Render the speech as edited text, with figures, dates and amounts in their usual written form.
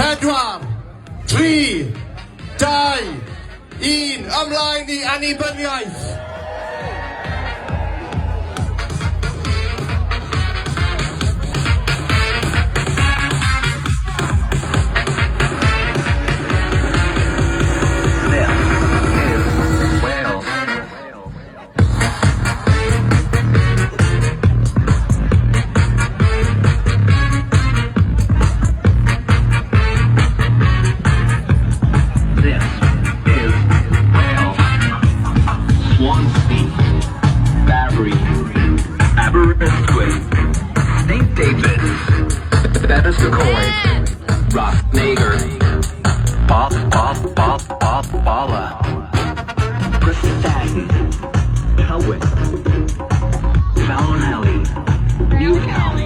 Pedwar, tri, dau, un. Ymlaen i annibyniaeth. St. David, Bettasacoy, Rossnager, Balla, Christaden, Helwig, Fallonelli, Newtown,